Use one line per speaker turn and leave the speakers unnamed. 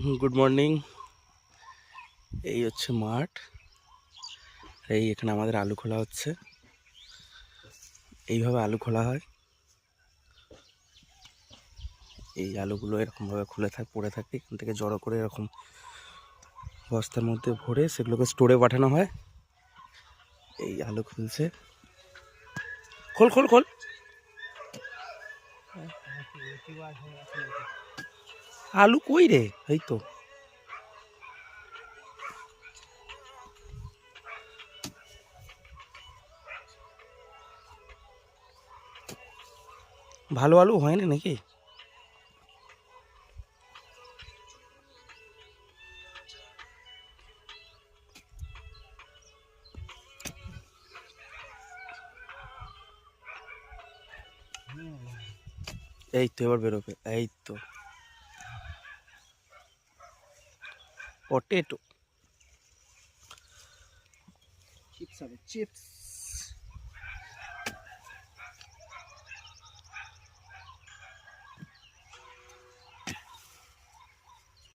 Good morning. এই হচ্ছে মাঠ। এই এখানে আমাদের আলু খোলা হচ্ছে। এইভাবে আলু খোলা হয়। এই আলুগুলো এরকমভাবে পড়ে থাকে। এখান থেকে জড়ো করে এরকম বস্তার মধ্যে ভরে সেগুলোকে স্টোরে পাঠানো হয়। এই আলু খুলছে। খোল খোল খোল। আলু কই রে? এই তো ভালো আলু হয়নি নাকি? এই তো এবার বেরোবে। এই তো পটেটো চিপস হবে চিপস।